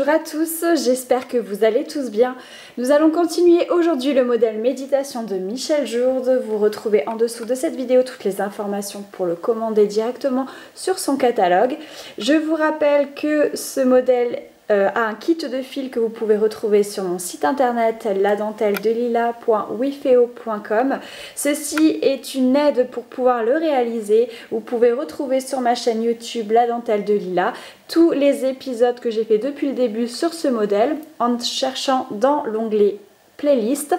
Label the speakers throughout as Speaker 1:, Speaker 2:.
Speaker 1: Bonjour à tous, j'espère que vous allez tous bien. Nous allons continuer aujourd'hui le modèle méditation de Michel Jourde. Vous retrouvez en dessous de cette vidéo toutes les informations pour le commander directement sur son catalogue. Je vous rappelle que ce modèle a un kit de fil que vous pouvez retrouver sur mon site internet ladentelledelila.wifeo.com. Ceci est une aide pour pouvoir le réaliser. Vous pouvez retrouver sur ma chaîne YouTube La Dentelle de Lila tous les épisodes que j'ai fait depuis le début sur ce modèle en cherchant dans l'onglet playlist,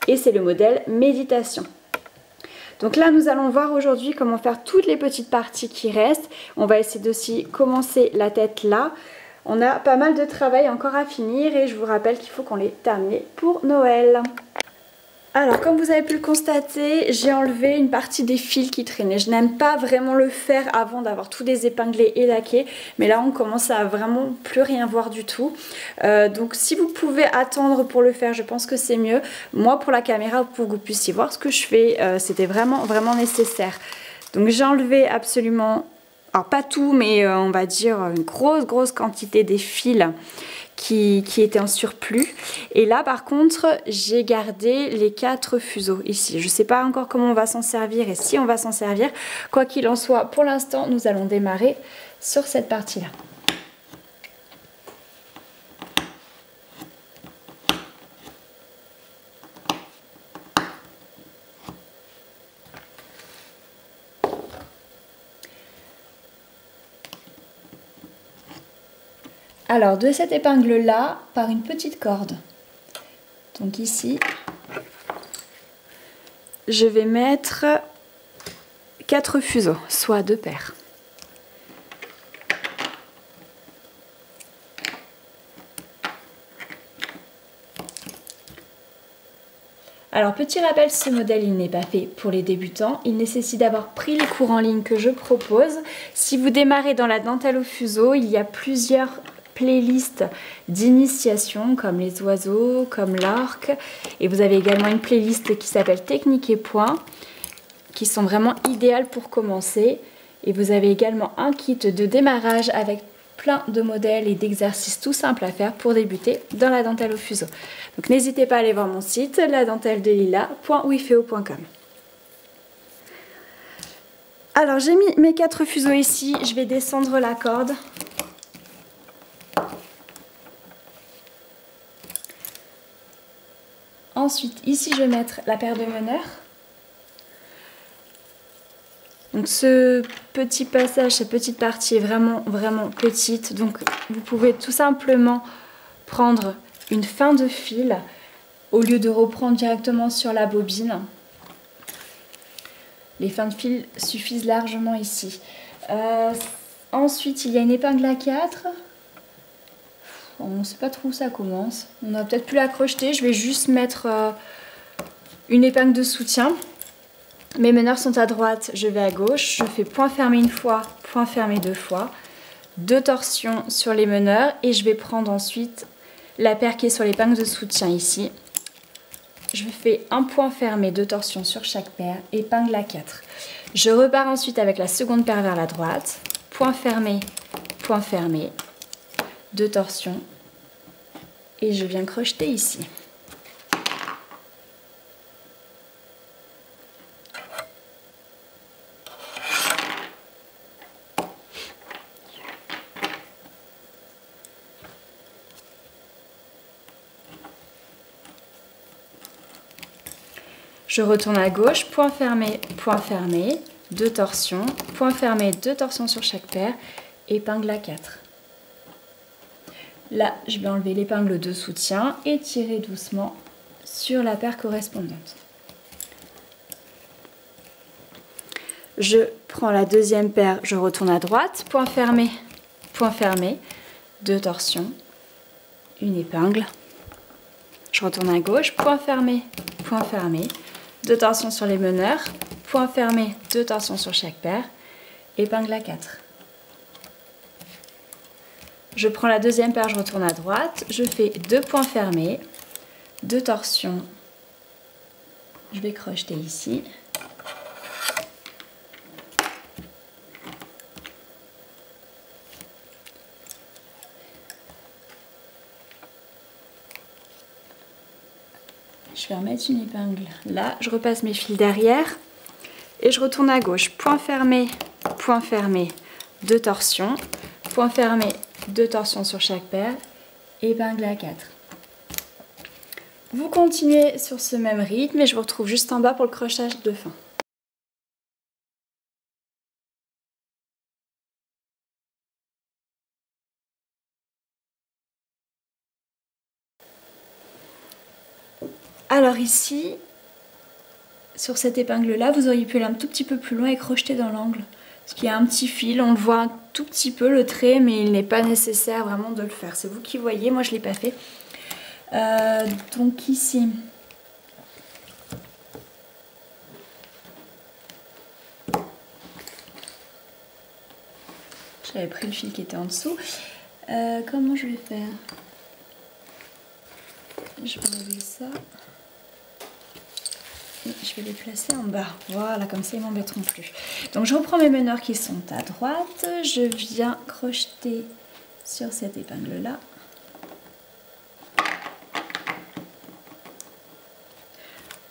Speaker 1: et c'est le modèle méditation. Donc là nous allons voir aujourd'hui comment faire toutes les petites parties qui restent. On va essayer d'aussi commencer la tête là. On a pas mal de travail encore à finir et je vous rappelle qu'il faut qu'on les termine pour Noël. Alors comme vous avez pu le constater, j'ai enlevé une partie des fils qui traînaient. Je n'aime pas vraiment le faire avant d'avoir tout désépinglé et laqué, mais là on commence à vraiment plus rien voir du tout. Donc si vous pouvez attendre pour le faire, je pense que c'est mieux. Moi pour la caméra, pour que vous puissiez voir ce que je fais, c'était vraiment nécessaire. Donc j'ai enlevé absolument, alors pas tout, mais on va dire une grosse quantité des fils qui étaient en surplus. Et là par contre j'ai gardé les 4 fuseaux ici. Je ne sais pas encore comment on va s'en servir et si on va s'en servir. Quoi qu'il en soit, pour l'instant nous allons démarrer sur cette partie là. Alors de cette épingle là, par une petite corde, donc ici, je vais mettre 4 fuseaux, soit 2 paires. Alors petit rappel, ce modèle il n'est pas fait pour les débutants, il nécessite d'avoir pris les cours en ligne que je propose. Si vous démarrez dans la dentelle au fuseau, il y a plusieurs playlists d'initiation comme les oiseaux, comme l'orque, et vous avez également une playlist qui s'appelle Technique et Points qui sont vraiment idéales pour commencer, et vous avez également un kit de démarrage avec plein de modèles et d'exercices tout simples à faire pour débuter dans la dentelle au fuseau. Donc n'hésitez pas à aller voir mon site ladentelledelila.wifeo.com. Alors j'ai mis mes 4 fuseaux ici, je vais descendre la corde. Ensuite, ici, je vais mettre la paire de meneurs. Donc, ce petit passage, cette petite partie est vraiment petite. Donc, vous pouvez tout simplement prendre une fin de fil au lieu de reprendre directement sur la bobine. Les fins de fil suffisent largement ici. Ensuite, il y a une épingle à 4. On ne sait pas trop où ça commence. On a peut-être pu la crocheter. Je vais juste mettre une épingle de soutien. Mes meneurs sont à droite, je vais à gauche. Je fais point fermé une fois, point fermé 2 fois. 2 torsions sur les meneurs. Et je vais prendre ensuite la paire qui est sur l'épingle de soutien ici. Je fais un point fermé, 2 torsions sur chaque paire. Épingle à 4. Je repars ensuite avec la seconde paire vers la droite. Point fermé, 2 torsions, et je viens crocheter ici. Je retourne à gauche, point fermé, 2 torsions, point fermé, 2 torsions sur chaque paire, épingle à 4. Là, je vais enlever l'épingle de soutien et tirer doucement sur la paire correspondante. Je prends la deuxième paire, je retourne à droite, point fermé, 2 torsions, une épingle. Je retourne à gauche, point fermé, 2 torsions sur les meneurs, point fermé, 2 torsions sur chaque paire, épingle à 4. Je prends la deuxième paire, je retourne à droite, je fais 2 points fermés, 2 torsions, je vais crocheter ici. Je vais remettre une épingle là, je repasse mes fils derrière et je retourne à gauche. Point fermé, 2 torsions, point fermé, 2 torsions sur chaque paire, épingle à 4. Vous continuez sur ce même rythme et je vous retrouve juste en bas pour le crochetage de fin. Alors ici, sur cette épingle là, vous auriez pu aller un tout petit peu plus loin et crocheter dans l'angle. Parce qu'il y a un petit fil, on le voit un tout petit peu le trait, mais il n'est pas nécessaire vraiment de le faire. C'est vous qui voyez, moi je ne l'ai pas fait. Donc ici, j'avais pris le fil qui était en dessous. Comment je vais faire? Je vais enlever ça. Et je vais les placer en bas. Voilà, comme ça ils m'embêteront plus. Donc je reprends mes meneurs qui sont à droite. Je viens crocheter sur cette épingle là.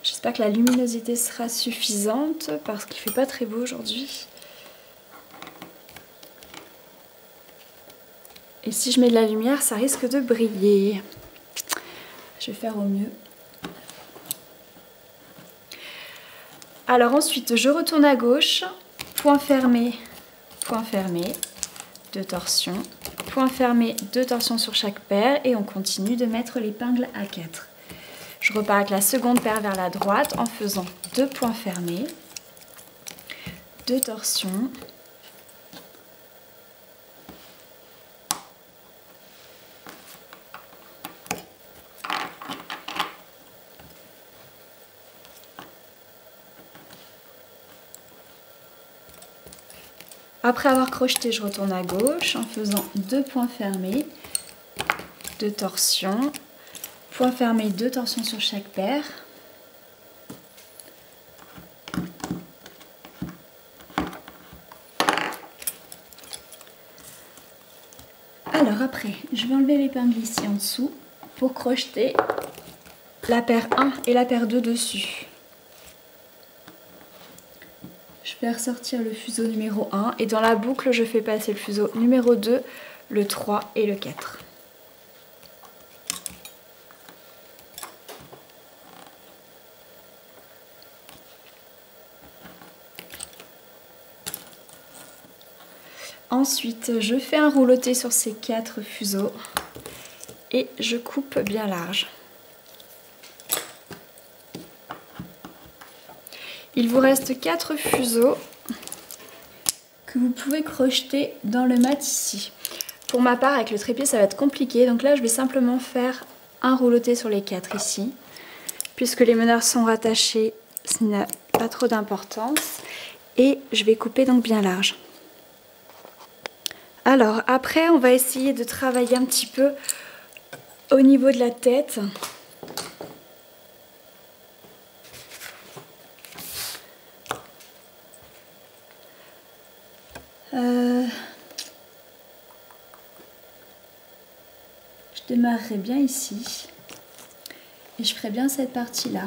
Speaker 1: J'espère que la luminosité sera suffisante parce qu'il ne fait pas très beau aujourd'hui. Et si je mets de la lumière, ça risque de briller. Je vais faire au mieux. Alors ensuite, je retourne à gauche, point fermé, 2 torsions, point fermé, 2 torsions sur chaque paire et on continue de mettre l'épingle à 4. Je repars avec la seconde paire vers la droite en faisant 2 points fermés, 2 torsions, après avoir crocheté, je retourne à gauche en faisant 2 points fermés, 2 torsions, point fermé, 2 torsions sur chaque paire. Alors après, je vais enlever l'épingle ici en dessous pour crocheter la paire 1 et la paire 2 dessus. Je vais ressortir le fuseau numéro 1 et dans la boucle, je fais passer le fuseau numéro 2, le 3 et le 4. Ensuite, je fais un rouleauté sur ces 4 fuseaux et je coupe bien large. Il vous reste 4 fuseaux que vous pouvez crocheter dans le mat ici. Pour ma part, avec le trépied, ça va être compliqué. Donc là, je vais simplement faire un rouleauté sur les 4 ici. Puisque les meneurs sont rattachés, ça n'a pas trop d'importance. Et je vais couper donc bien large. Alors après, on va essayer de travailler un petit peu au niveau de la tête. Je démarrerai bien ici et je ferai bien cette partie là.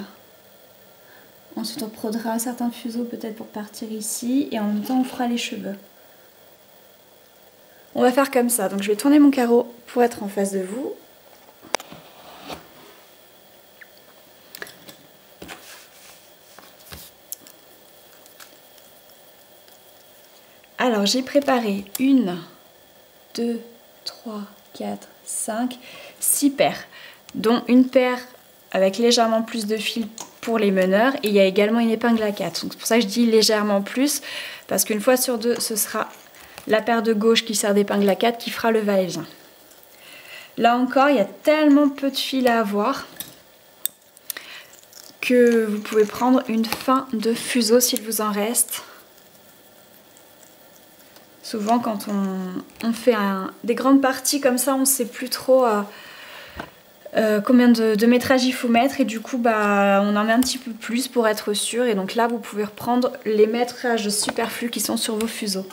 Speaker 1: Ensuite on brodera certains fuseaux peut-être pour partir ici et en même temps on fera les cheveux. On va faire comme ça, donc je vais tourner mon carreau pour être en face de vous. Alors j'ai préparé 1, 2, 3, 4, 5, 6 paires, dont une paire avec légèrement plus de fil pour les meneurs et il y a également une épingle à 4. Donc c'est pour ça que je dis légèrement plus, parce qu'une fois sur deux, ce sera la paire de gauche qui sert d'épingle à 4 qui fera le va-et-vient. Là encore, il y a tellement peu de fil à avoir que vous pouvez prendre une fin de fuseau s'il vous en reste. Souvent quand on fait des grandes parties comme ça, on ne sait plus trop combien de métrage il faut mettre et du coup on en met un petit peu plus pour être sûr. Et donc là vous pouvez reprendre les métrages superflus qui sont sur vos fuseaux.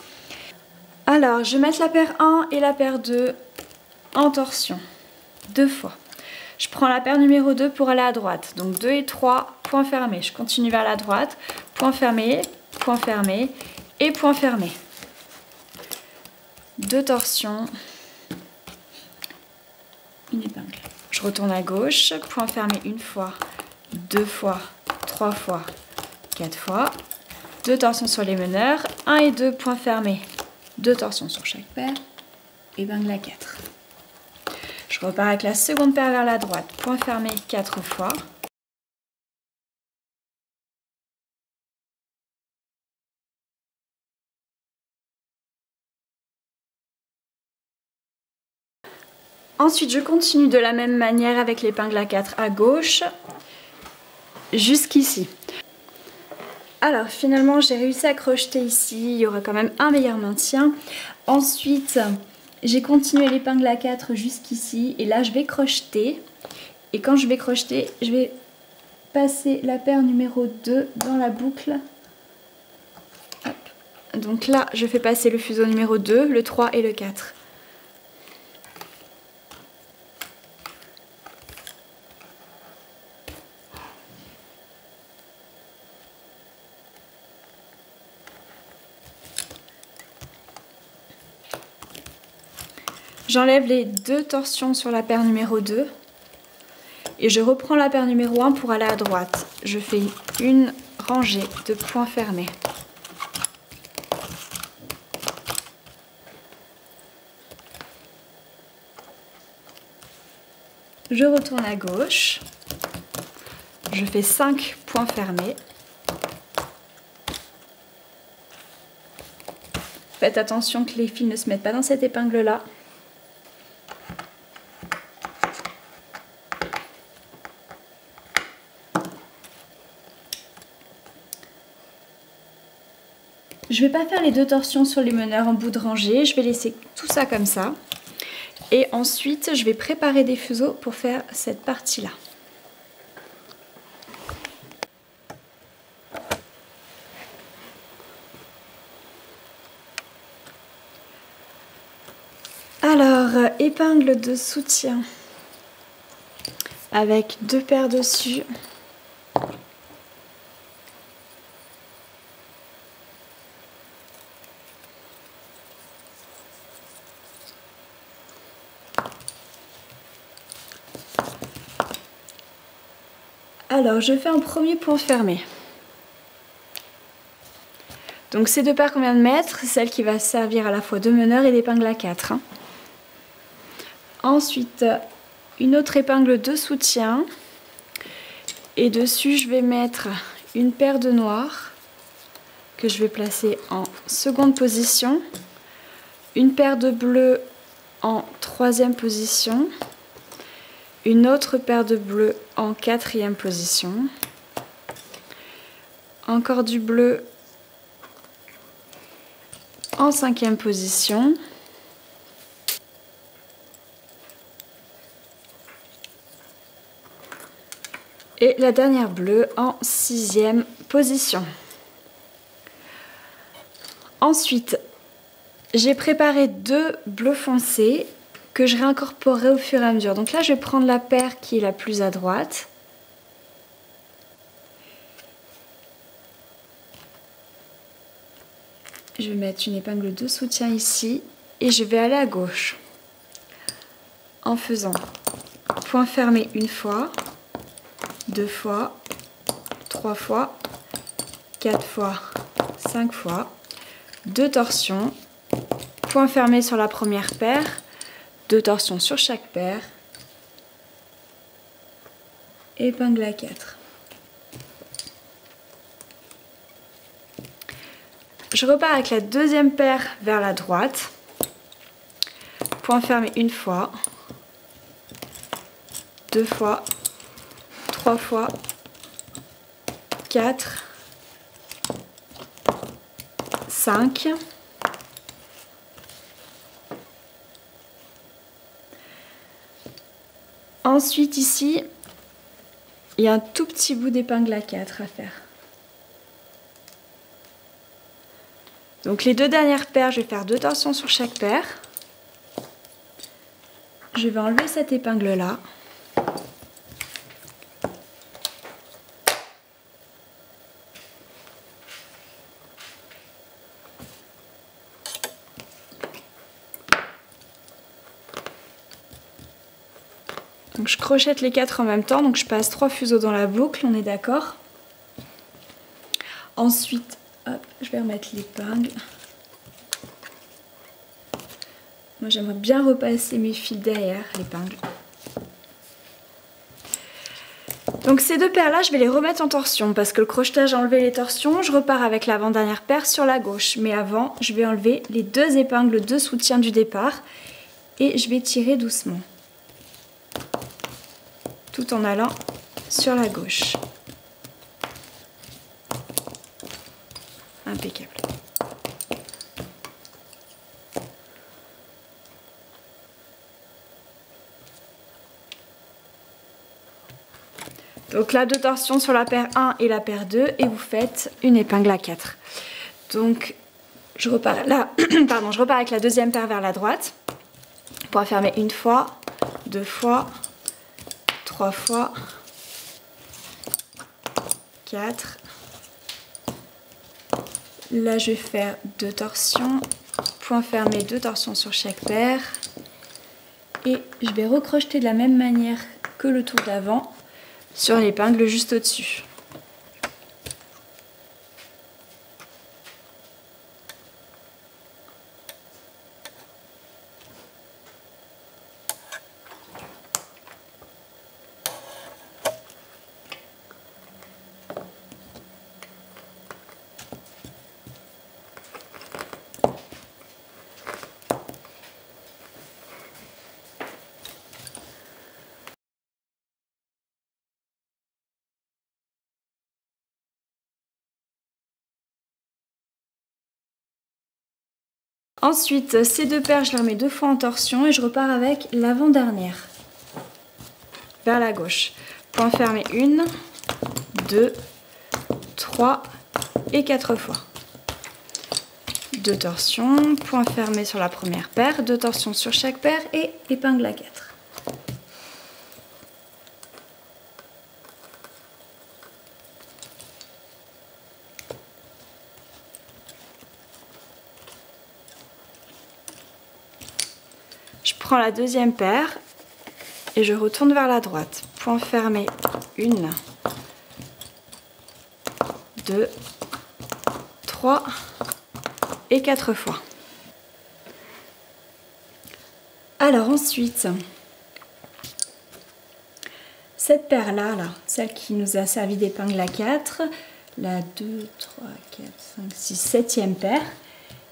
Speaker 1: Alors je vais mettre la paire 1 et la paire 2 en torsion, 2 fois. Je prends la paire numéro 2 pour aller à droite. Donc 2 et 3, point fermé. Je continue vers la droite, point fermé et point fermé. 2 torsions, une épingle. Je retourne à gauche, point fermé une fois, 2 fois, 3 fois, 4 fois. 2 torsions sur les meneurs, 1 et 2, point fermé. 2 torsions sur chaque paire, épingle à 4. Je repars avec la seconde paire vers la droite, point fermé 4 fois. Ensuite, je continue de la même manière avec l'épingle à 4 à gauche, jusqu'ici. Alors, finalement, j'ai réussi à crocheter ici, il y aura quand même un meilleur maintien. Ensuite, j'ai continué l'épingle à 4 jusqu'ici, et là, je vais crocheter. Et quand je vais crocheter, je vais passer la paire numéro 2 dans la boucle. Hop. Donc là, je fais passer le fuseau numéro 2, le 3 et le 4. J'enlève les 2 torsions sur la paire numéro 2 et je reprends la paire numéro 1 pour aller à droite. Je fais une rangée de points fermés. Je retourne à gauche. Je fais 5 points fermés. Faites attention que les fils ne se mettent pas dans cette épingle-là. Je ne vais pas faire les 2 torsions sur les meneurs en bout de rangée, je vais laisser tout ça comme ça. Et ensuite, je vais préparer des fuseaux pour faire cette partie-là. Alors, épingle de soutien avec 2 paires dessus. Alors, je fais un premier point fermé. Donc ces 2 paires qu'on vient de mettre, c'est celle qui va servir à la fois de meneur et d'épingle à 4. Ensuite, une autre épingle de soutien. Et dessus, je vais mettre une paire de noirs que je vais placer en seconde position. Une paire de bleus en 3e position. Une autre paire de bleus en 4e position. Encore du bleu en 5e position. Et la dernière bleue en 6e position. Ensuite, j'ai préparé 2 bleus foncés que je réincorporerai au fur et à mesure. Donc là, je vais prendre la paire qui est la plus à droite. Je vais mettre une épingle de soutien ici et je vais aller à gauche en faisant point fermé une fois, 2 fois, 3 fois, 4 fois, 5 fois, 2 torsions, point fermé sur la première paire, 2 torsions sur chaque paire, épingle à 4. Je repars avec la deuxième paire vers la droite, point fermé une fois, 2 fois, 3 fois, 4, 5. Ensuite ici, il y a un tout petit bout d'épingle à 4 à faire. Donc les 2 dernières paires, je vais faire 2 torsions sur chaque paire. Je vais enlever cette épingle là. Donc je crochette les 4 en même temps, donc je passe 3 fuseaux dans la boucle, on est d'accord. Ensuite, hop, je vais remettre l'épingle. Moi j'aimerais bien repasser mes fils derrière l'épingle. Donc ces deux paires là je vais les remettre en torsion parce que le crochetage a enlevé les torsions. Je repars avec l'avant-dernière paire sur la gauche. Mais avant je vais enlever les 2 épingles de soutien du départ. Et je vais tirer doucement. Tout en allant sur la gauche. Impeccable. Donc là, 2 torsions sur la paire 1 et la paire 2 et vous faites une épingle à 4. Donc je repars là, pardon, je repars avec la deuxième paire vers la droite pour fermer 1 fois, 2 fois, 3 fois, 4. Là je vais faire 2 torsions, point fermé, 2 torsions sur chaque paire et je vais recrocheter de la même manière que le tour d'avant sur l'épingle juste au-dessus. Ensuite, ces 2 paires, je les remets 2 fois en torsion et je repars avec l'avant-dernière. Vers la gauche. Point fermé 1, 2, 3 et 4 fois. 2 torsions, point fermé sur la première paire, 2 torsions sur chaque paire et épingle à 4. Je prends la deuxième paire et je retourne vers la droite. Point fermé 1, 2, 3 et 4 fois. Alors ensuite, cette paire là, celle qui nous a servi d'épingle à 4, la 2, 3, 4, 5, 6, 7e paire,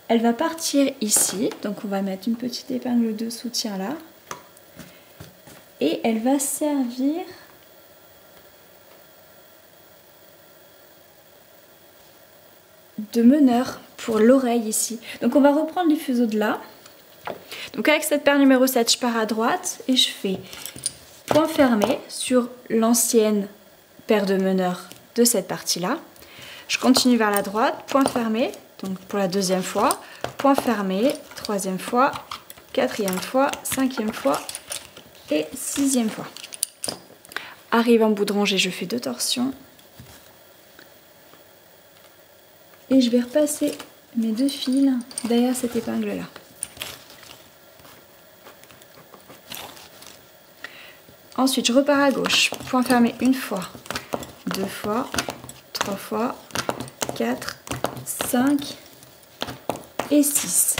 Speaker 1: elle va partir ici. Donc on va mettre une petite épingle de soutien là. Et elle va servir de meneur pour l'oreille ici. Donc on va reprendre les fuseaux de là. Donc avec cette paire numéro 7, je pars à droite et je fais point fermé sur l'ancienne paire de meneurs de cette partie-là. Je continue vers la droite, point fermé, donc pour la deuxième fois, point fermé, troisième fois, quatrième fois, cinquième fois et sixième fois. Arrive en bout de rangée, je fais 2 torsions. Et je vais repasser mes 2 fils derrière cette épingle-là. Ensuite, je repars à gauche. Point fermé 1 fois, 2 fois, 3 fois, 4, 5 et 6.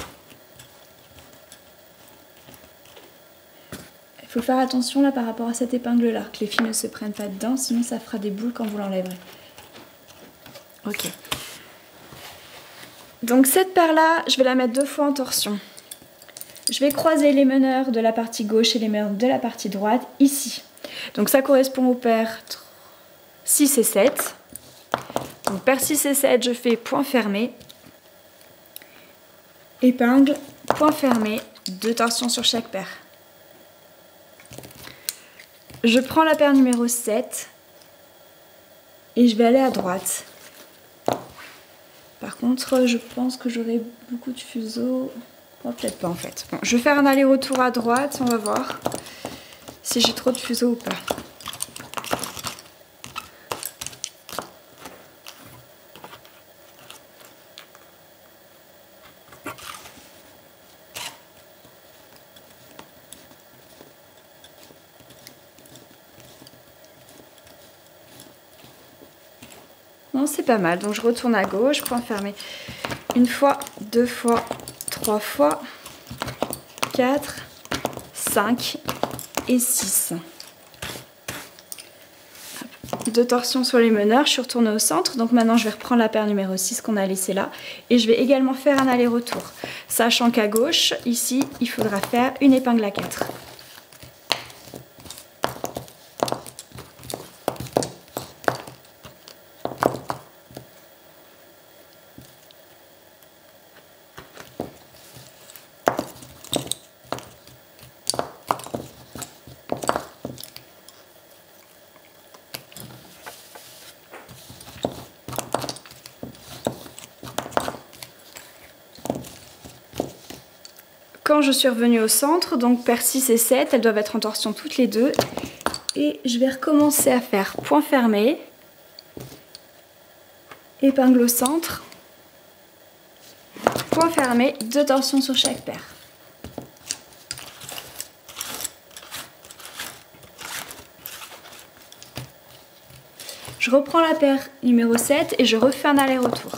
Speaker 1: Il faut faire attention là par rapport à cette épingle-là, que les fils ne se prennent pas dedans, sinon ça fera des boules quand vous l'enlèverez. Ok. Donc cette paire-là, je vais la mettre 2 fois en torsion. Je vais croiser les meneurs de la partie gauche et les meneurs de la partie droite ici. Donc ça correspond aux paires 6 et 7. Donc paire 6 et 7, je fais point fermé, épingle, point fermé, 2 torsions sur chaque paire. Je prends la paire numéro 7 et je vais aller à droite. Par contre, je pense que j'aurai beaucoup de fuseaux. Oh, peut-être pas en fait. Bon, je vais faire un aller-retour à droite, on va voir si j'ai trop de fuseaux ou pas. Non, c'est pas mal. Donc je retourne à gauche, point fermé. Une fois, deux fois, trois fois, 4, 5 et 6. 2 torsions sur les meneurs, je suis retournée au centre. Donc maintenant je vais reprendre la paire numéro 6 qu'on a laissée là. Et je vais également faire un aller-retour. Sachant qu'à gauche, ici, il faudra faire une épingle à 4. Quand je suis revenue au centre, donc paire 6 et 7, elles doivent être en torsion toutes les deux. Et je vais recommencer à faire point fermé, épingle au centre, point fermé, 2 torsions sur chaque paire. Je reprends la paire numéro 7 et je refais un aller-retour.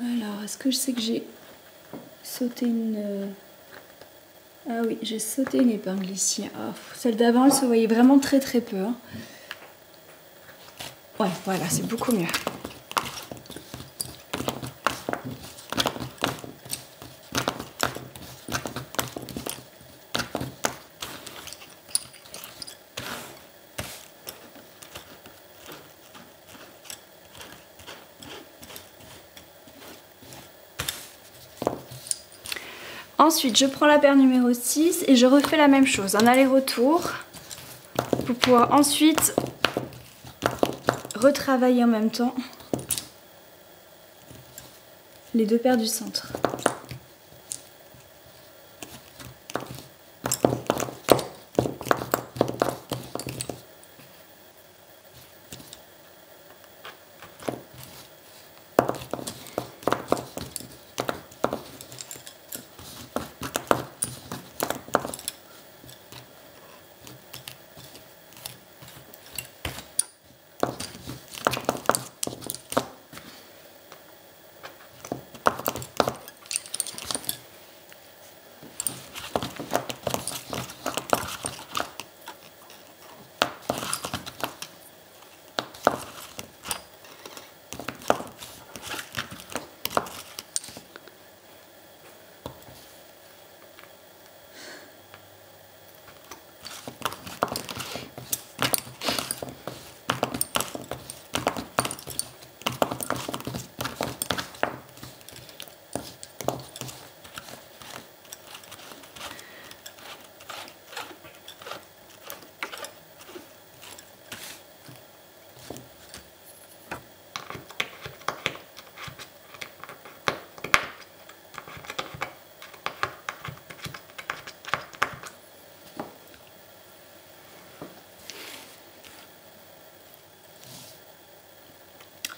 Speaker 1: Alors, est-ce que je sais que j'ai sauté une... Ah oui, j'ai sauté une épingle ici. Oh, celle d'avant, elle se voyait vraiment très très peu. Hein. Ouais, voilà, c'est beaucoup mieux. Ensuite, je prends la paire numéro 6 et je refais la même chose, un aller-retour pour pouvoir ensuite retravailler en même temps les 2 paires du centre.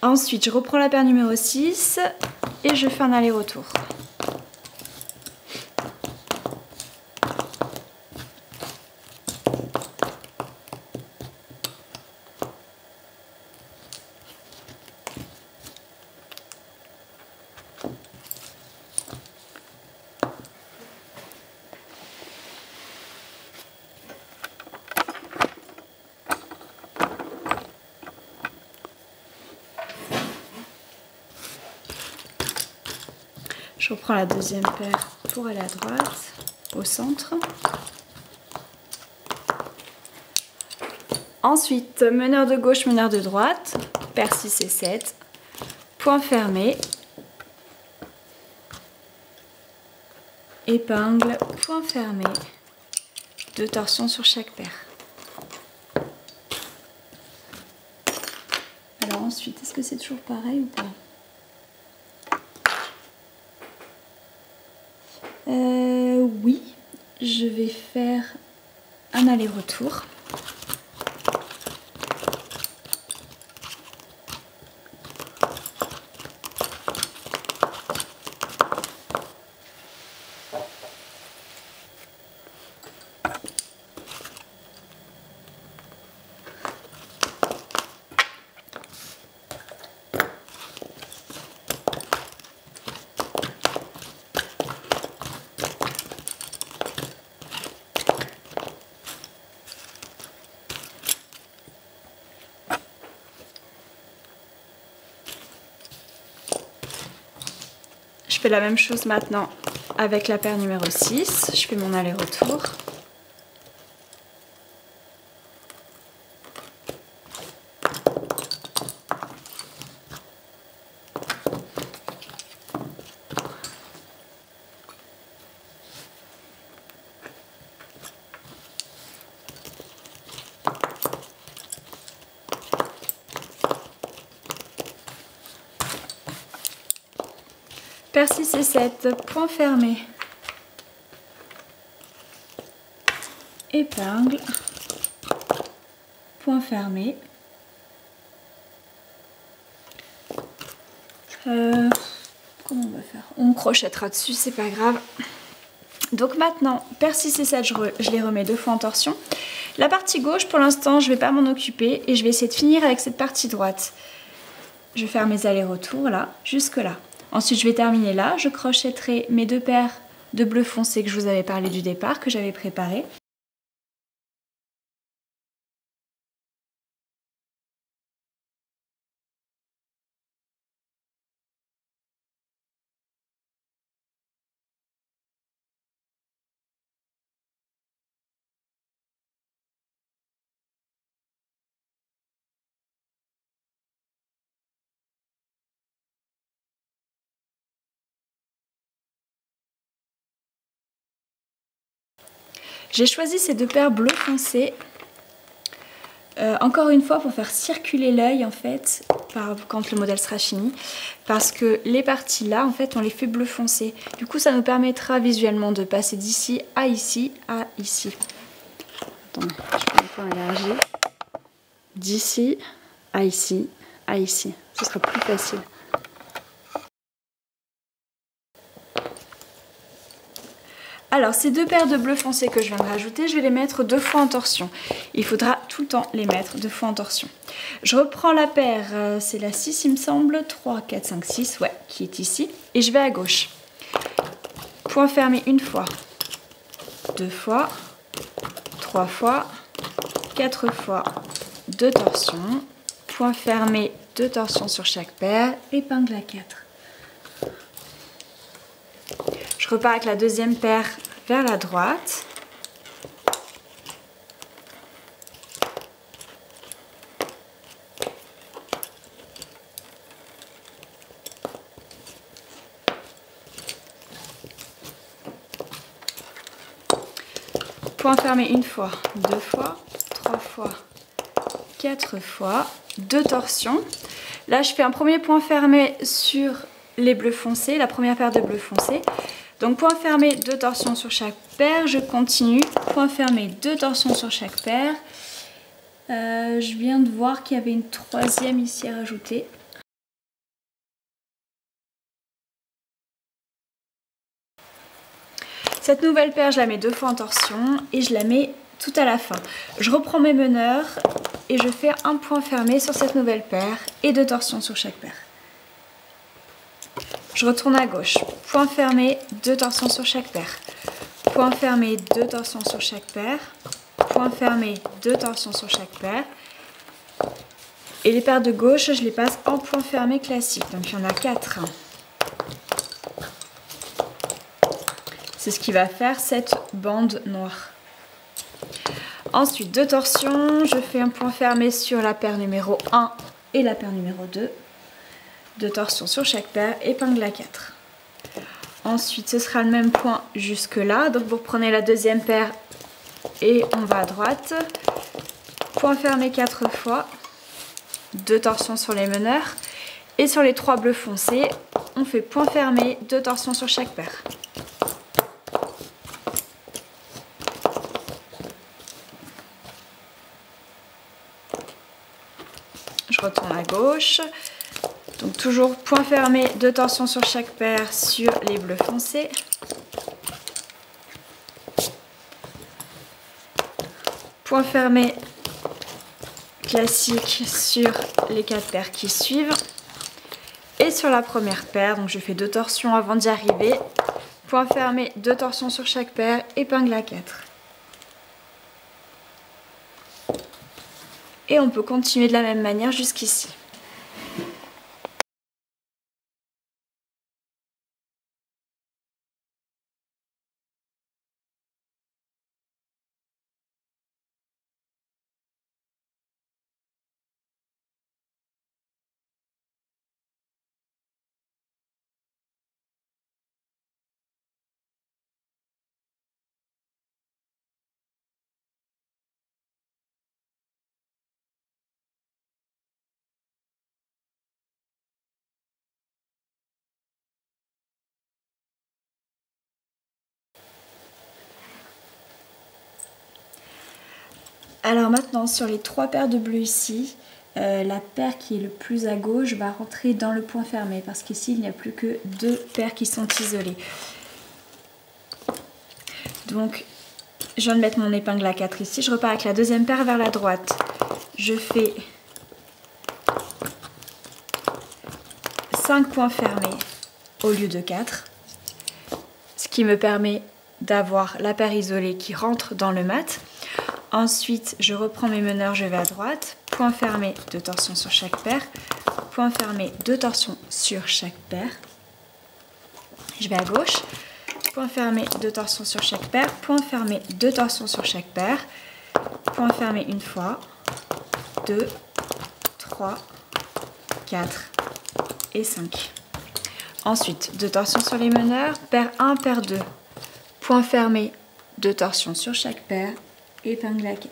Speaker 1: Ensuite, je reprends la paire numéro 6 et je fais un aller-retour. Je reprends la deuxième paire pour aller à droite, au centre. Ensuite, meneur de gauche, meneur de droite, paire 6 et 7, point fermé, épingle, point fermé, 2 torsions sur chaque paire. Alors ensuite, est-ce que c'est toujours pareil ou pas ? Oui, je vais faire un aller-retour. Je fais la même chose maintenant avec la paire numéro 6. Je fais mon aller-retour. Paire 6 et 7, point fermé. Épingle, point fermé. Comment on va faire? On crochettera dessus, c'est pas grave. Donc maintenant, paire 6 et 7, je les remets 2 fois en torsion. La partie gauche, pour l'instant, je ne vais pas m'en occuper et je vais essayer de finir avec cette partie droite. Je vais faire mes allers-retours là, jusque là. Ensuite, je vais terminer là. Je crochetterai mes 2 paires de bleu foncé que je vous avais parlé du départ, que j'avais préparé. J'ai choisi ces 2 paires bleu foncé, encore une fois pour faire circuler l'œil en fait, quand le modèle sera fini, parce que les parties là en fait on les fait bleu foncé. Du coup ça nous permettra visuellement de passer d'ici à ici à ici. Attendez, je peux un peu élargir. D'ici à ici à ici, ce sera plus facile. Alors ces 2 paires de bleu foncé que je viens de rajouter, je vais les mettre 2 fois en torsion. Il faudra tout le temps les mettre 2 fois en torsion. Je reprends la paire, c'est la 6 il me semble, 3, 4, 5, 6, ouais, qui est ici. Et je vais à gauche. Point fermé 1 fois, 2 fois, 3 fois, 4 fois, 2 torsions. Point fermé, 2 torsions sur chaque paire, épingle à 4. Je repars avec la deuxième paire vers la droite. Point fermé 1 fois, 2 fois, 3 fois, 4 fois, 2 torsions. Là, je fais un premier point fermé sur les bleus foncés, la première paire de bleus foncés. Donc point fermé, 2 torsions sur chaque paire, je continue, point fermé, 2 torsions sur chaque paire. Je viens de voir qu'il y avait une troisième ici à rajouter. Cette nouvelle paire, je la mets 2 fois en torsion et je la mets tout à la fin. Je reprends mes meneurs et je fais un point fermé sur cette nouvelle paire et 2 torsions sur chaque paire. Je retourne à gauche, point fermé, 2 torsions sur chaque paire. Point fermé, 2 torsions sur chaque paire. Point fermé, 2 torsions sur chaque paire. Et les paires de gauche, je les passe en point fermé classique. Donc il y en a 4. C'est ce qui va faire cette bande noire. Ensuite, 2 torsions, je fais un point fermé sur la paire numéro 1 et la paire numéro 2. 2 torsions sur chaque paire, épingle à 4. Ensuite, ce sera le même point jusque là. Donc vous reprenez la deuxième paire et on va à droite. Point fermé 4 fois. 2 torsions sur les meneurs. Et sur les 3 bleus foncés, on fait point fermé, 2 torsions sur chaque paire. retourne à gauche. Donc toujours point fermé, 2 torsions sur chaque paire sur les bleus foncés. Point fermé classique sur les 4 paires qui suivent. Et sur la première paire, donc je fais 2 torsions avant d'y arriver. Point fermé, 2 torsions sur chaque paire, épingle à 4. Et on peut continuer de la même manière jusqu'ici. Alors maintenant sur les 3 paires de bleus ici, la paire qui est le plus à gauche va rentrer dans le point fermé parce qu'ici il n'y a plus que 2 paires qui sont isolées. Donc je viens de mettre mon épingle à 4 ici, je repars avec la deuxième paire vers la droite. Je fais 5 points fermés au lieu de 4, ce qui me permet d'avoir la paire isolée qui rentre dans le mat. Ensuite, je reprends mes meneurs, je vais à droite, point fermé, 2 torsions sur chaque paire, point fermé, 2 torsions sur chaque paire. Je vais à gauche, point fermé, 2 torsions sur chaque paire, point fermé, 2 torsions sur chaque paire, point fermé une fois, 2, 3, 4 et 5. Ensuite, 2 torsions sur les meneurs, paire 1, paire 2, point fermé, 2 torsions sur chaque paire, épingle à 4.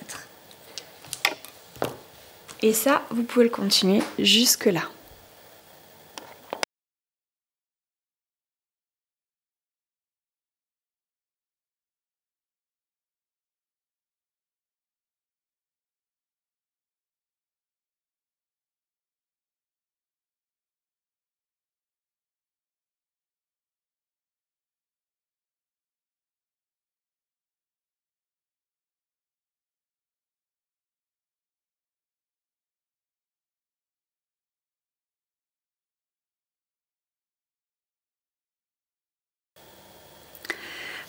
Speaker 1: Et ça, vous pouvez le continuer jusque là.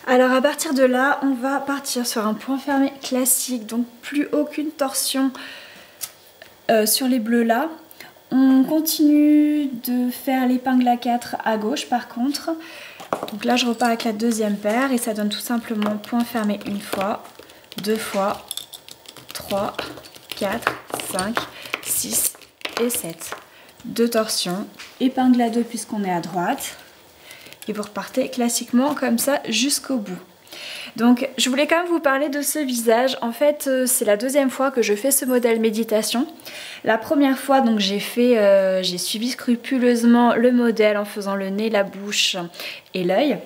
Speaker 1: Alors à partir de là, on va partir sur un point fermé classique, donc plus aucune torsion sur les bleus là. On continue de faire l'épingle à 4 à gauche par contre. Donc là je repars avec la deuxième paire et ça donne tout simplement point fermé une fois, 2 fois, 3, 4, 5, 6 et 7. 2 torsions, épingle à 2 puisqu'on est à droite. Et vous repartez classiquement comme ça jusqu'au bout. Donc je voulais quand même vous parler de ce visage. En fait c'est la deuxième fois que je fais ce modèle méditation. La première fois donc j'ai suivi scrupuleusement le modèle en faisant le nez, la bouche et l'œil.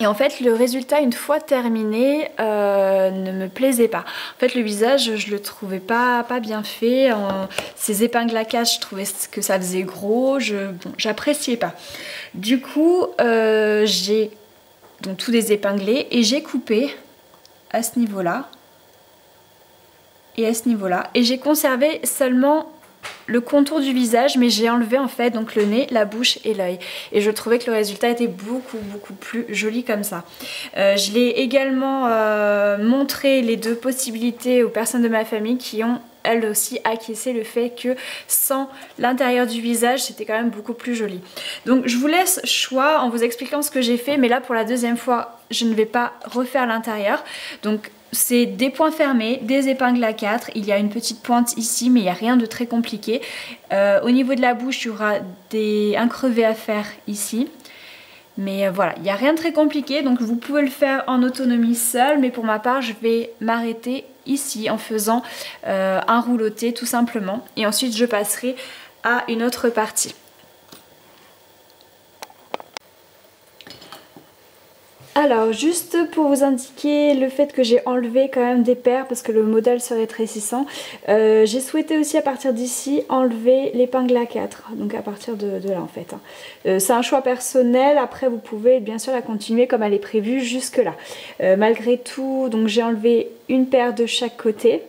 Speaker 1: Et en fait le résultat une fois terminé ne me plaisait pas. En fait le visage je le trouvais pas bien fait. Ces épingles à 4 je trouvais que ça faisait gros, j'appréciais pas. Du coup j'ai donc tout désépinglé et j'ai coupé à ce niveau là et à ce niveau là. Et j'ai conservé seulement le contour du visage mais j'ai enlevé en fait donc le nez, la bouche et l'œil et je trouvais que le résultat était beaucoup plus joli comme ça. Je l'ai également montré les 2 possibilités aux personnes de ma famille qui ont elles aussi acquiescé le fait que sans l'intérieur du visage c'était quand même beaucoup plus joli. Donc je vous laisse choix en vous expliquant ce que j'ai fait, mais là pour la deuxième fois je ne vais pas refaire l'intérieur. Donc c'est des points fermés, des épingles à 4, il y a une petite pointe ici mais il n'y a rien de très compliqué. Au niveau de la bouche il y aura un crevé à faire ici. Mais voilà, il n'y a rien de très compliqué, donc vous pouvez le faire en autonomie seul, mais pour ma part je vais m'arrêter ici en faisant un rouloté tout simplement. Et ensuite je passerai à une autre partie. Alors juste pour vous indiquer le fait que j'ai enlevé quand même des paires parce que le modèle se rétrécissant, j'ai souhaité aussi à partir d'ici enlever l'épingle A4, donc à partir de là en fait. C'est un choix personnel, après vous pouvez bien sûr la continuer comme elle est prévue jusque là. Malgré tout, donc j'ai enlevé une paire de chaque côté,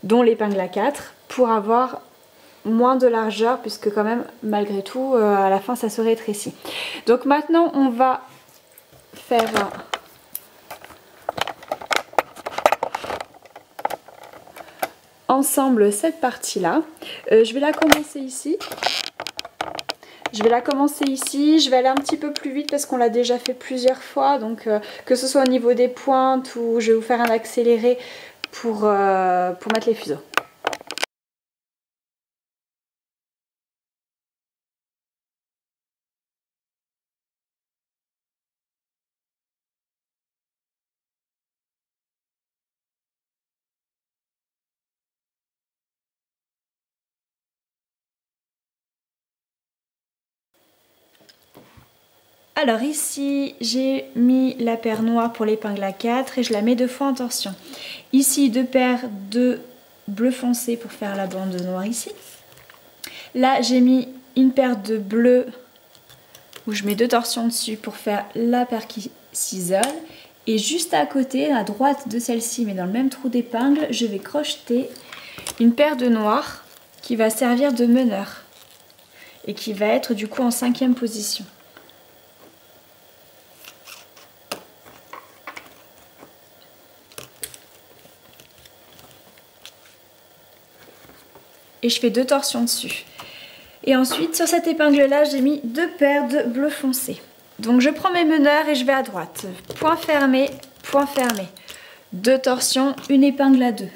Speaker 1: dont l'épingle A4, pour avoir moins de largeur puisque quand même malgré tout à la fin ça se rétrécit. Donc maintenant on va faire ensemble cette partie là. Je vais la commencer ici. Je vais aller un petit peu plus vite parce qu'on l'a déjà fait plusieurs fois, donc que ce soit au niveau des pointes ou je vais vous faire un accéléré pour mettre les fuseaux. Alors ici j'ai mis la paire noire pour l'épingle A4 et je la mets 2 fois en torsion. Ici 2 paires de bleu foncé pour faire la bande noire ici. Là j'ai mis une paire de bleu où je mets 2 torsions dessus pour faire la paire qui s'isole. Et juste à côté, à droite de celle-ci, mais dans le même trou d'épingle, je vais crocheter une paire de noir qui va servir de meneur et qui va être du coup en 5e position. Et je fais 2 torsions dessus. Et ensuite, sur cette épingle-là, j'ai mis 2 paires de bleu foncé. Donc je prends mes meneurs et je vais à droite. Point fermé, 2 torsions, une épingle à 2.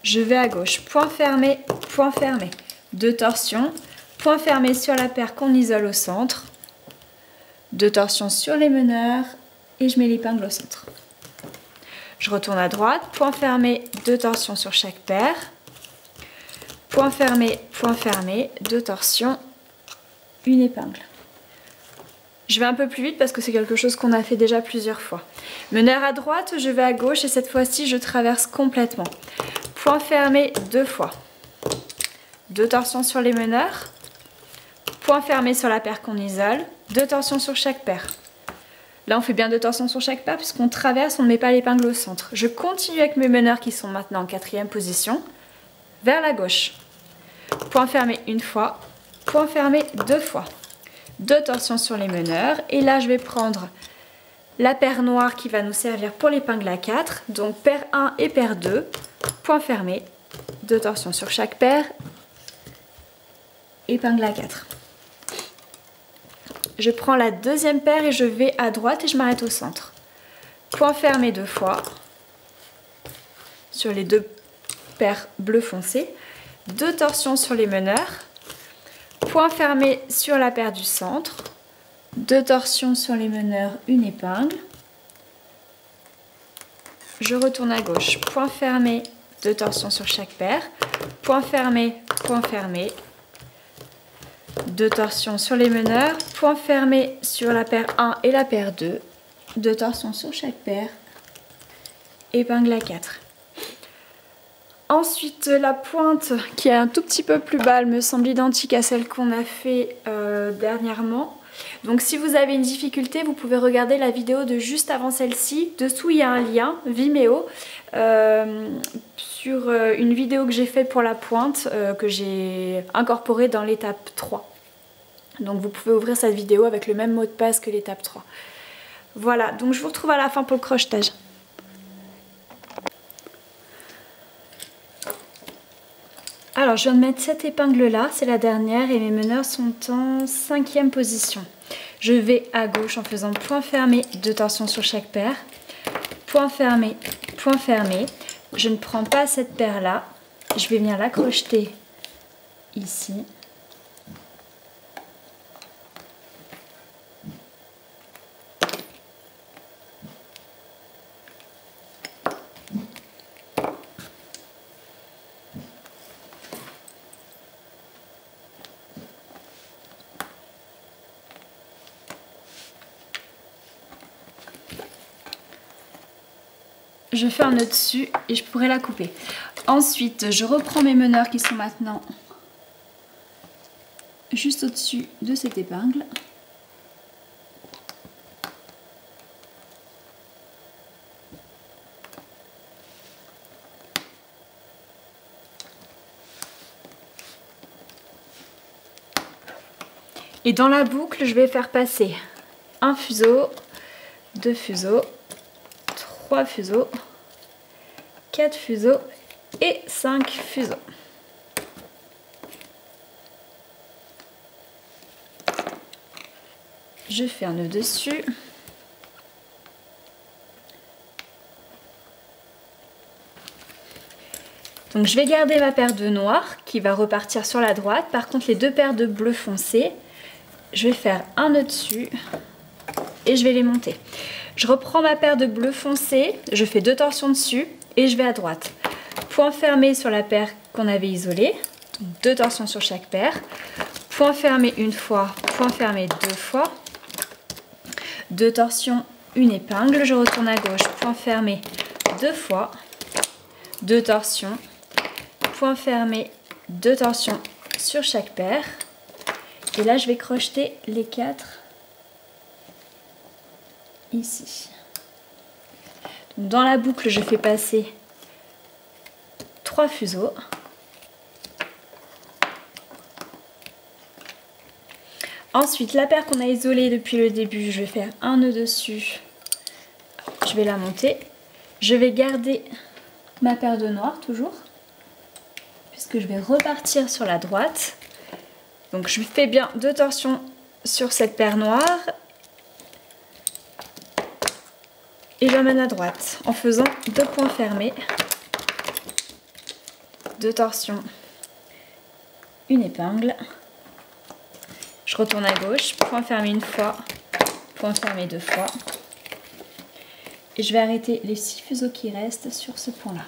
Speaker 1: Je vais à gauche, point fermé, 2 torsions, point fermé sur la paire qu'on isole au centre, 2 torsions sur les meneurs et je mets l'épingle au centre. Je retourne à droite, point fermé, 2 torsions sur chaque paire, point fermé, 2 torsions, une épingle. Je vais un peu plus vite parce que c'est quelque chose qu'on a fait déjà plusieurs fois. Meneur à droite, je vais à gauche et cette fois-ci je traverse complètement. Point fermé 2 fois. 2 torsions sur les meneurs. Point fermé sur la paire qu'on isole. 2 torsions sur chaque paire. Là on fait bien 2 torsions sur chaque paire puisqu'on traverse, on ne met pas l'épingle au centre. Je continue avec mes meneurs qui sont maintenant en 4e position. Vers la gauche. Point fermé une fois. Point fermé 2 fois. 2 torsions sur les meneurs et là je vais prendre la paire noire qui va nous servir pour l'épingle A4, donc paire 1 et paire 2, point fermé, 2 torsions sur chaque paire, épingle A4. Je prends la deuxième paire et je vais à droite et je m'arrête au centre. Point fermé 2 fois sur les 2 paires bleu foncé, 2 torsions sur les meneurs, point fermé sur la paire du centre, 2 torsions sur les meneurs, une épingle. Je retourne à gauche, point fermé, 2 torsions sur chaque paire, point fermé, 2 torsions sur les meneurs, point fermé sur la paire 1 et la paire 2, 2 torsions sur chaque paire, épingle à 4. Ensuite, la pointe qui est un tout petit peu plus bas, elle me semble identique à celle qu'on a fait dernièrement. Donc si vous avez une difficulté, vous pouvez regarder la vidéo de juste avant celle-ci. Dessous, il y a un lien Vimeo sur une vidéo que j'ai faite pour la pointe que j'ai incorporée dans l'étape 3. Donc vous pouvez ouvrir cette vidéo avec le même mot de passe que l'étape 3. Voilà, donc je vous retrouve à la fin pour le crochetage. Alors je viens de mettre cette épingle là, c'est la dernière et mes meneurs sont en 5e position. Je vais à gauche en faisant point fermé, 2 torsions sur chaque paire, point fermé, je ne prends pas cette paire là, je vais venir la crocheter ici. je fais un nœud dessus et je pourrais la couper. Ensuite, je reprends mes meneurs qui sont maintenant juste au-dessus de cette épingle. Et dans la boucle, je vais faire passer un fuseau, 2 fuseaux, 3 fuseaux, 4 fuseaux et 5 fuseaux. Je fais un nœud dessus. Donc je vais garder ma paire de noir qui va repartir sur la droite. Par contre, les 2 paires de bleu foncé, je vais faire un nœud dessus et je vais les monter. Je reprends ma paire de bleu foncé, je fais 2 torsions dessus et je vais à droite. Point fermé sur la paire qu'on avait isolée, donc 2 torsions sur chaque paire. Point fermé une fois, point fermé 2 fois. 2 torsions, une épingle, je retourne à gauche, point fermé 2 fois. 2 torsions, point fermé, 2 torsions sur chaque paire. Et là, je vais crocheter les 4 ici. Donc, dans la boucle, je fais passer 3 fuseaux. Ensuite, la paire qu'on a isolée depuis le début, je vais faire un nœud dessus. Je vais la monter. Je vais garder ma paire de noir toujours, puisque je vais repartir sur la droite. Donc je fais bien 2 torsions sur cette paire noire et j'emmène à droite en faisant 2 points fermés, 2 torsions, une épingle. Je retourne à gauche, point fermé une fois, point fermé 2 fois. Et je vais arrêter les 6 fuseaux qui restent sur ce point-là.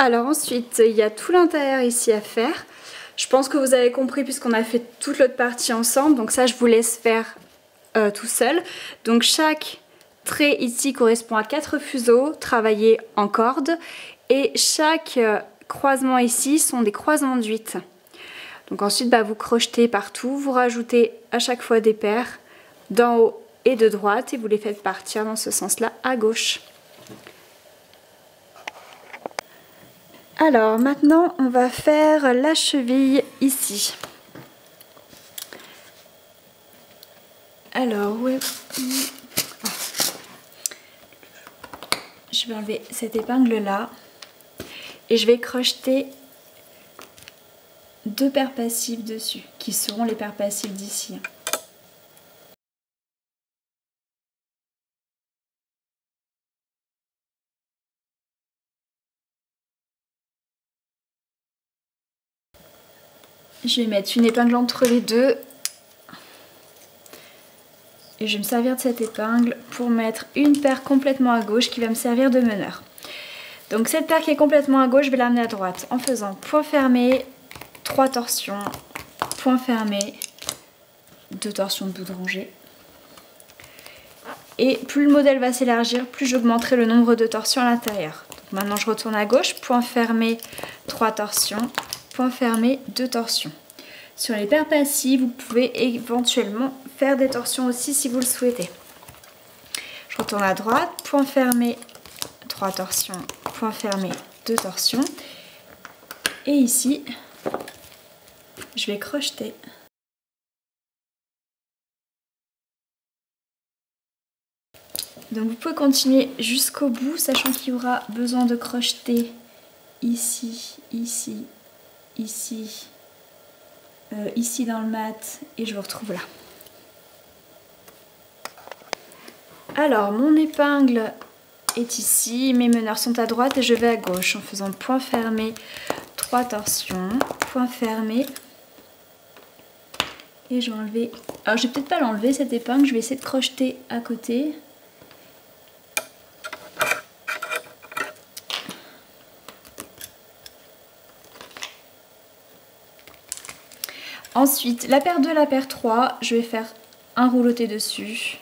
Speaker 1: Alors ensuite, il y a tout l'intérieur ici à faire. Je pense que vous avez compris puisqu'on a fait toute l'autre partie ensemble. Donc ça, je vous laisse faire tout seul. Donc chaque trait ici correspond à 4 fuseaux travaillés en corde. Et chaque croisement ici sont des croisements de 8. Donc ensuite, vous crochetez partout. Vous rajoutez à chaque fois des paires d'en haut et de droite. Et vous les faites partir dans ce sens-là à gauche. Alors maintenant on va faire la cheville ici. Alors je vais enlever cette épingle là et je vais crocheter 2 paires passives dessus qui seront les paires passives d'ici. Je vais mettre une épingle entre les deux et je vais me servir de cette épingle pour mettre une paire complètement à gauche qui va me servir de meneur. Donc cette paire qui est complètement à gauche, je vais l'amener à droite en faisant point fermé, 3 torsions, point fermé, 2 torsions de boudrongée. Et plus le modèle va s'élargir, plus j'augmenterai le nombre de torsions à l'intérieur. Maintenant je retourne à gauche, point fermé, 3 torsions, point fermé, 2 torsions. Sur les paires passives, vous pouvez éventuellement faire des torsions aussi si vous le souhaitez. Je retourne à droite, point fermé, 3 torsions, point fermé, 2 torsions. Et ici, je vais crocheter. Donc vous pouvez continuer jusqu'au bout, sachant qu'il y aura besoin de crocheter ici, ici, ici, ici dans le mat, et je vous retrouve là. Alors mon épingle est ici, mes meneurs sont à droite et je vais à gauche en faisant point fermé, 3 torsions, point fermé. Et je vais enlever, alors je vais peut-être pas l'enlever cette épingle, je vais essayer de crocheter à côté. Ensuite, la paire 2, la paire 3, je vais faire un rouleauté dessus.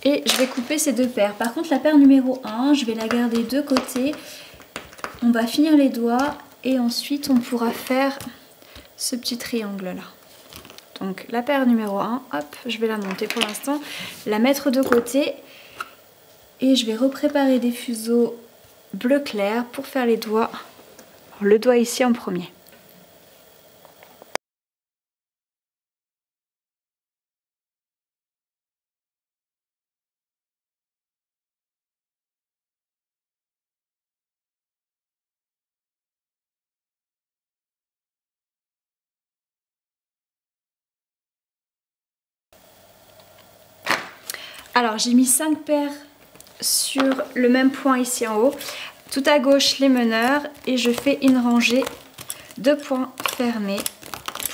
Speaker 1: Et je vais couper ces 2 paires. Par contre, la paire numéro 1, je vais la garder de côté. On va finir les doigts et ensuite on pourra faire ce petit triangle là. Donc la paire numéro 1, hop, je vais la monter pour l'instant, la mettre de côté. Et je vais repréparer des fuseaux bleu clair pour faire les doigts. Le doigt ici en premier. Alors j'ai mis 5 paires sur le même point ici en haut. Tout à gauche les meneurs et je fais une rangée de points fermés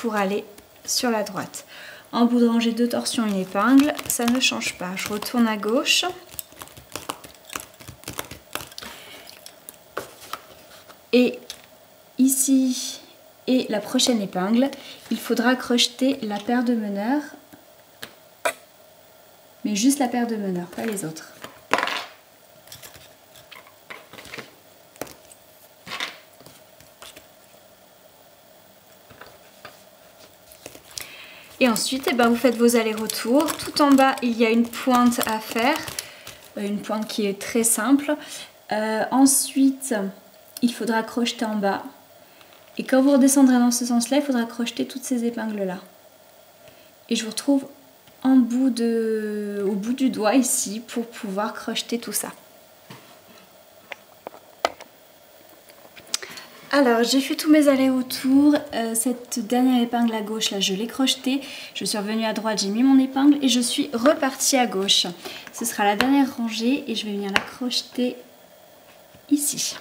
Speaker 1: pour aller sur la droite. En bout de rangée 2 torsions, une épingle, ça ne change pas. Je retourne à gauche. Et ici et la prochaine épingle, il faudra crocheter la paire de meneurs. Mais juste la paire de meneurs, pas les autres. Et ensuite, eh ben, vous faites vos allers-retours. Tout en bas, il y a une pointe à faire. Une pointe qui est très simple. Ensuite, il faudra crocheter en bas. Et quand vous redescendrez dans ce sens-là, il faudra crocheter toutes ces épingles-là. Et je vous retrouve au bout du doigt ici pour pouvoir crocheter tout ça. Alors j'ai fait tous mes allers-retours, cette dernière épingle à gauche là je l'ai crochetée, je suis revenue à droite, j'ai mis mon épingle et je suis repartie à gauche. Ce sera la dernière rangée et je vais venir la crocheter ici.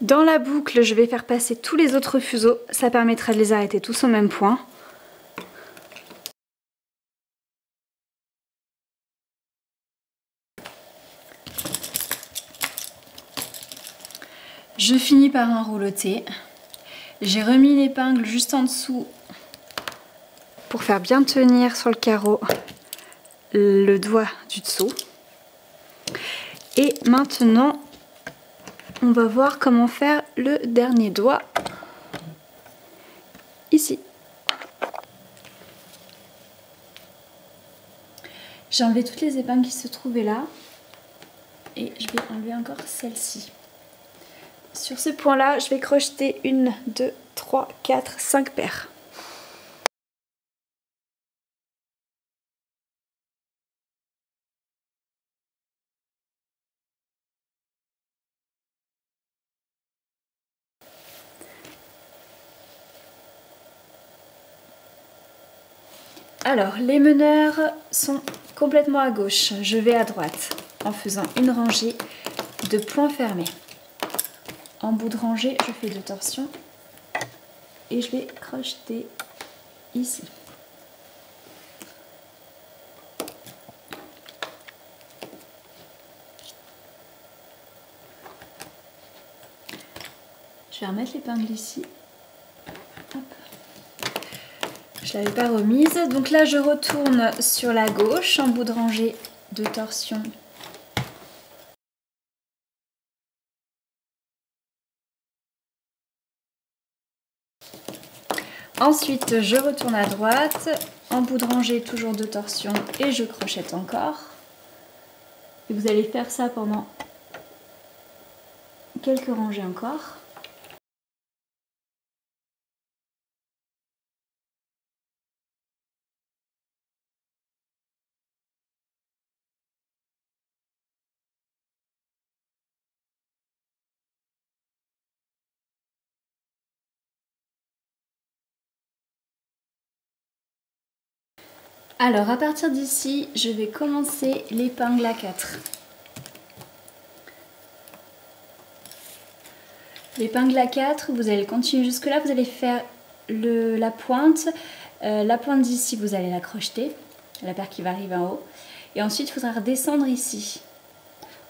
Speaker 1: Dans la boucle, je vais faire passer tous les autres fuseaux, ça permettra de les arrêter tous au même point. Je finis par un rouleauté. J'ai remis l'épingle juste en dessous pour faire bien tenir sur le carreau le doigt du dessous. Et maintenant, on va voir comment faire le dernier doigt ici. J'ai enlevé toutes les épingles qui se trouvaient là et je vais enlever encore celle-ci. Sur ce point-là, je vais crocheter 1, 2, 3, 4, 5 paires. Alors, les meneurs sont complètement à gauche. Je vais à droite en faisant une rangée de points fermés. En bout de rangée, je fais 2 torsions et je vais crocheter ici. Je vais remettre l'épingle ici. Hop. Je ne l'avais pas remise. Donc là, je retourne sur la gauche en bout de rangée 2 torsions. Ensuite, je retourne à droite, en bout de rangée, toujours 2 torsions et je crochette encore. Et vous allez faire ça pendant quelques rangées encore. Alors à partir d'ici, je vais commencer l'épingle à 4. L'épingle à 4, vous allez continuer jusque là, vous allez faire la pointe d'ici, vous allez la crocheter, la paire qui va arriver en haut, et ensuite il faudra redescendre ici.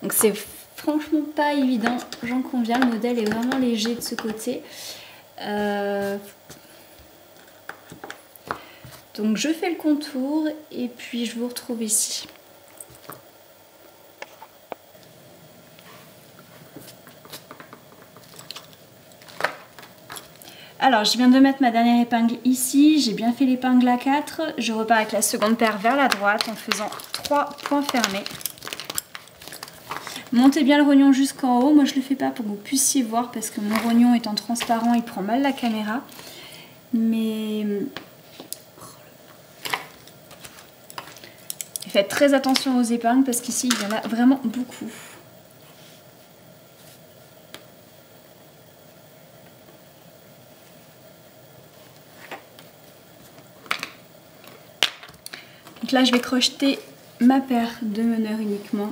Speaker 1: Donc c'est franchement pas évident, j'en conviens, le modèle est vraiment léger de ce côté. Donc je fais le contour et puis je vous retrouve ici. Alors, je viens de mettre ma dernière épingle ici, j'ai bien fait l'épingle à 4. Je repars avec la seconde paire vers la droite en faisant 3 points fermés. Montez bien le rognon jusqu'en haut. Moi, je ne le fais pas pour que vous puissiez voir parce que mon rognon étant transparent, il prend mal la caméra. Mais faites très attention aux épingles parce qu'ici, il y en a vraiment beaucoup. Donc là, je vais crocheter ma paire de meneurs uniquement.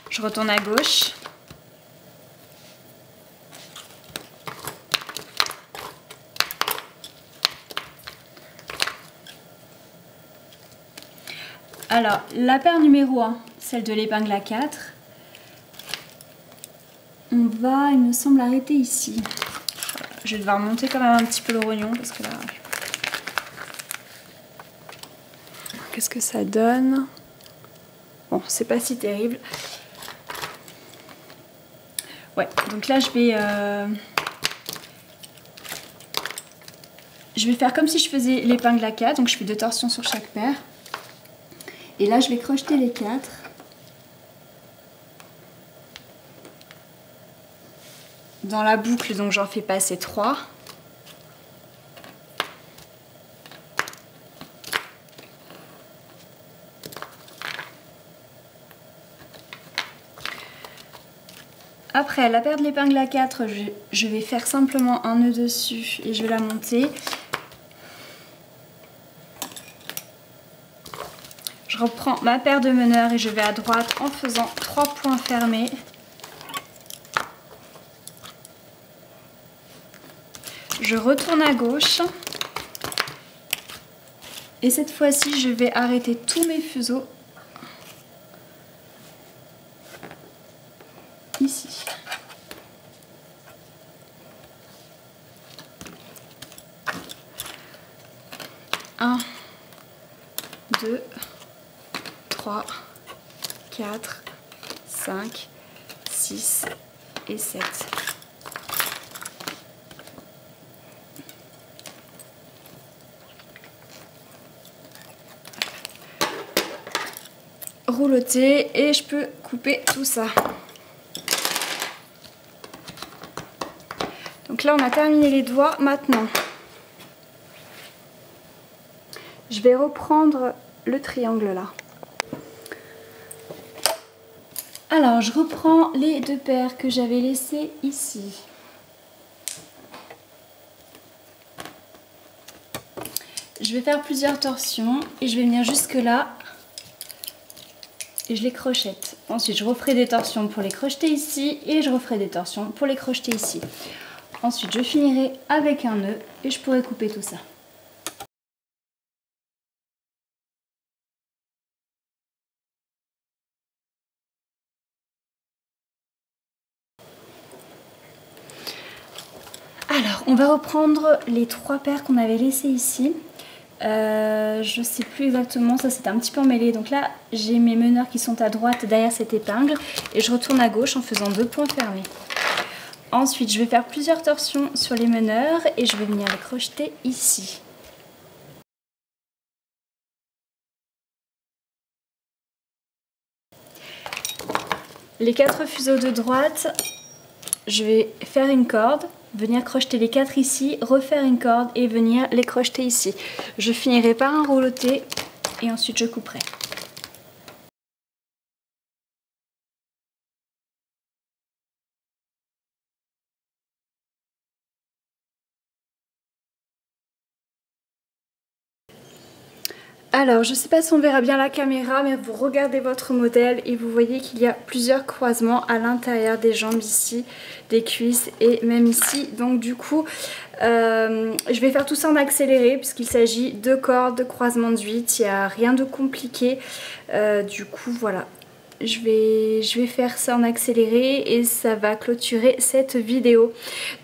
Speaker 1: Je retourne à gauche. Alors, la paire numéro 1, celle de l'épingle à 4, on va, il me semble, arrêter ici. Je vais devoir monter quand même un petit peu le rognon parce que là... Qu'est-ce que ça donne? Bon, c'est pas si terrible. Ouais, donc là je vais faire comme si je faisais l'épingle à 4, donc je fais 2 torsions sur chaque paire. Et là je vais crocheter les 4. Dans la boucle, donc j'en fais passer 3. Après, la paire de l'épingle à 4, je vais faire simplement un nœud dessus et je vais la monter. Je reprends ma paire de meneurs et je vais à droite en faisant 3 points fermés. Je retourne à gauche. Et cette fois-ci, je vais arrêter tous mes fuseaux ici. Un, 2, 3, 4, 5, 6 et 7. Rouloter et je peux couper tout ça. Donc là on a terminé les doigts. Maintenant je vais reprendre le triangle là. Alors je reprends les 2 paires que j'avais laissées ici. Je vais faire plusieurs torsions et je vais venir jusque là et je les crochette. Ensuite je referai des torsions pour les crocheter ici et je referai des torsions pour les crocheter ici. Ensuite je finirai avec un nœud et je pourrai couper tout ça. Alors on va reprendre les 3 paires qu'on avait laissées ici. Je sais plus exactement, ça c'était un petit peu emmêlé. Donc là j'ai mes meneurs qui sont à droite derrière cette épingle et je retourne à gauche en faisant 2 points fermés. Ensuite je vais faire plusieurs torsions sur les meneurs et je vais venir les crocheter ici. Les 4 fuseaux de droite, je vais faire une corde, venir crocheter les 4 ici, refaire une corde et venir les crocheter ici. Je finirai par un rouloté et ensuite je couperai. Alors je sais pas si on verra bien la caméra, mais vous regardez votre modèle et vous voyez qu'il y a plusieurs croisements à l'intérieur des jambes ici, des cuisses et même ici. Donc du coup je vais faire tout ça en accéléré puisqu'il s'agit de cordes, de croisements de 8, il n'y a rien de compliqué. Du coup voilà. Je vais faire ça en accéléré et ça va clôturer cette vidéo.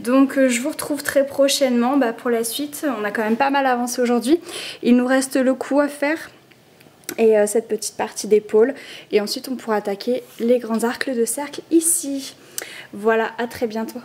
Speaker 1: Donc je vous retrouve très prochainement pour la suite. On a quand même pas mal avancé aujourd'hui. Il nous reste le cou à faire et cette petite partie d'épaule. Et ensuite on pourra attaquer les grands arcs de cercle ici. Voilà, à très bientôt.